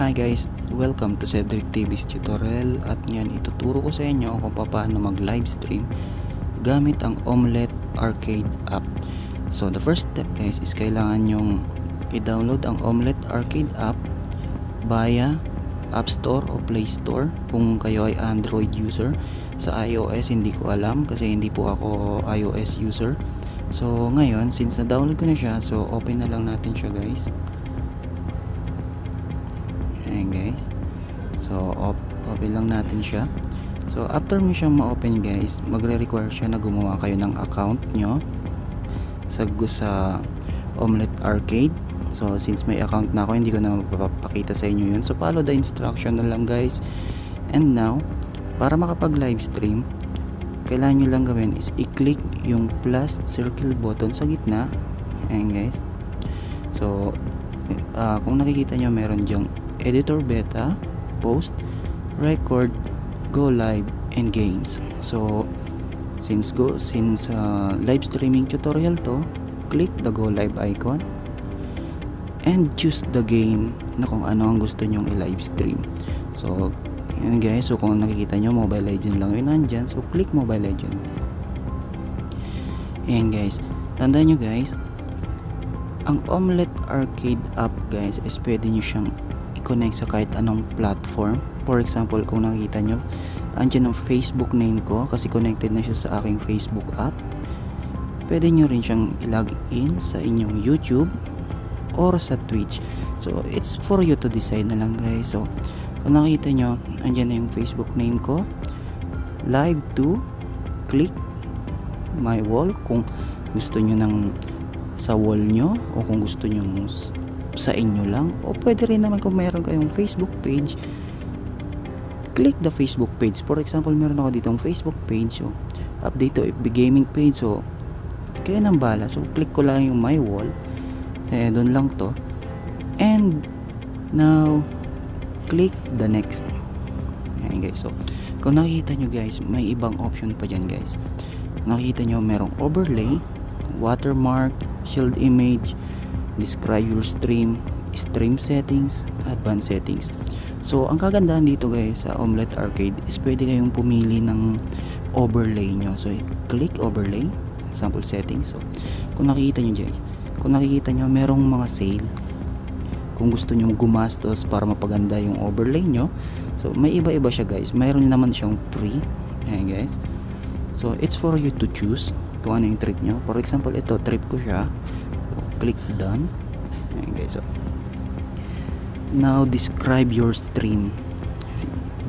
Hi guys, welcome to Cedric TV's tutorial at ngayon ituturo ko sa inyo kung paano mag livestream gamit ang OMLET Arcade app. So the first step guys is kailangan nyong i-download ang OMLET Arcade app via App Store o Play Store kung kayo ay Android user. Sa iOS hindi ko alam kasi hindi po ako iOS user. So ngayon since na-download ko na siya, so open na lang natin siya guys. Ayan guys, so open lang natin siya. So after mo siyang ma-open guys, magre-require siya na gumawa kayo ng account nyo sa OMLET Arcade. So since may account na ako, hindi ko na mapapakita sa inyo yun, so follow the instruction na lang guys. And now, para makapag livestream, kailangan nyo lang gawin is i-click yung plus circle button sa gitna. Ayan guys, so kung nakikita nyo, meron dyang editor beta, post, record, go live, and games. So since live streaming tutorial to, click the go live icon and choose the game na kung ano ang gusto nyong i-live stream. So yun guys, so kung nakikita nyo Mobile Legend lang yun nandyan, so click Mobile Legend. Ayan guys, tandaan nyo guys, ang OMLET Arcade app guys is pwede nyo siyang i-connect sa kahit anong platform. For example, kung nakikita nyo, andyan ang Facebook name ko kasi connected na siya sa aking Facebook app. Pwede nyo rin siyang i-log in sa inyong YouTube or sa Twitch. So it's for you to decide na lang guys. So kung nakikita nyo, andyan na yung Facebook name ko, live to, click my wall kung gusto nyo ng sa wall nyo o kung gusto nyo sa inyo lang, o pwede rin naman kung mayroon kayong Facebook page, click the Facebook page. For example, meron ako ditong Facebook page, so update to FB gaming page, so kaya nang bala. So click ko lang yung my wall, doon lang to, and now click the next. Ayan guys, so kung nakikita nyo guys, may ibang option pa dyan guys. Nakikita nyo merong overlay, watermark, shield image, describe your stream, stream settings, advanced settings. So ang kagandahan dito guys sa OMLET Arcade is pwede kayong pumili ng overlay nyo. So click overlay, sample settings. So kung nakikita nyo merong mga sale. Kung gusto nyo gumastos para mapaganda yung overlay nyo, so may iba-iba siya guys. Mayroon naman siyang free. Ayan guys, so it's for you to choose kung ano yung trip nyo. For example, ito trip ko siya, so, click done. Ayan guys, so now describe your stream.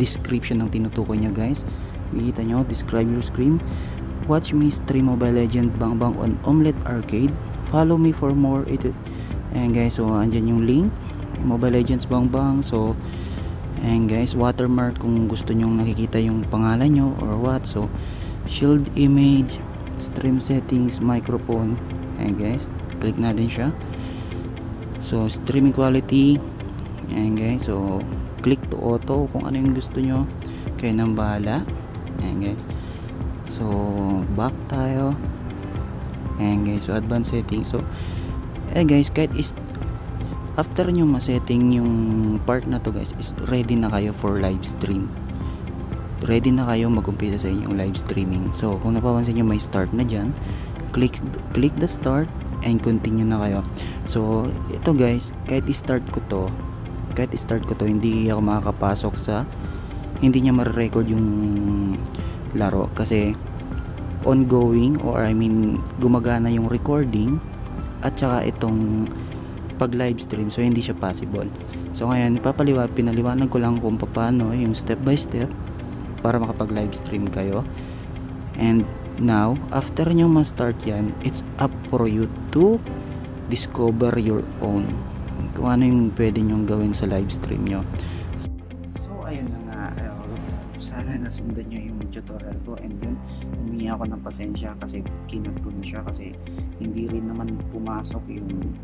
Description ang tinutukoy niya guys. Makikita nyo, describe your stream. Watch me stream Mobile Legend Bang Bang on OMLET Arcade. Follow me for more. Ayan guys, so andyan yung link, Mobile Legends Bang Bang. So ayan guys, watermark kung gusto nyong nakikita yung pangalan nyo or what. So shield image, stream settings, microphone. Ayan guys, click natin siya. So streaming quality, ayan guys, so click to auto kung ano yung gusto nyo, kayo nang bahala. Ayan guys, so back tayo. Ayan guys, so advanced settings. So guys, kahit is after nyo ma-setting yung part na to guys, is ready na kayo for live stream. Ready na kayo mag-umpisa sa inyong live streaming. So kung napapansin nyo may start na dyan, click the start and continue na kayo. So ito guys, kahit i-start ko to, hindi ako makakapasok sa, hindi niya ma-record yung laro kasi ongoing, or I mean gumagana yung recording at saka itong pag live stream, so hindi siya possible. So ngayon pinaliwanag ko lang kung paano yung step by step para makapag live stream kayo. And now after nyo ma-start yan, it's up for you to discover your own kung ano yung pwede nyong gawin sa live stream nyo. So ayun na nga, sana nasundan nyo yung tutorial ko, and yun, humingi ako ng pasensya kasi kinag ko na siya kasi hindi rin naman pumasok yung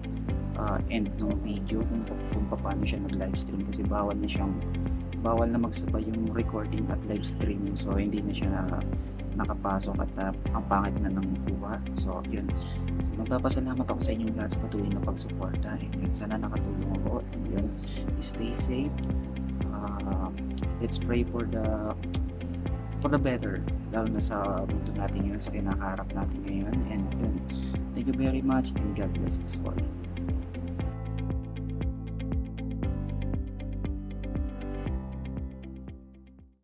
end ng video kung paano siya nag live stream kasi bawal na magsabay yung recording at live streaming. So hindi na siya nakapasok at ang pangit na ng kuha. So yun, magpapasalamat ako sa inyong lahat sa patuloy na pagsuporta, and sana nakatulong ako. And yun, stay safe. Let's pray for the better, lalo na sa mundo natin yun, sa kinakaharap natin ngayon. And yun, thank you very much, and God bless us all.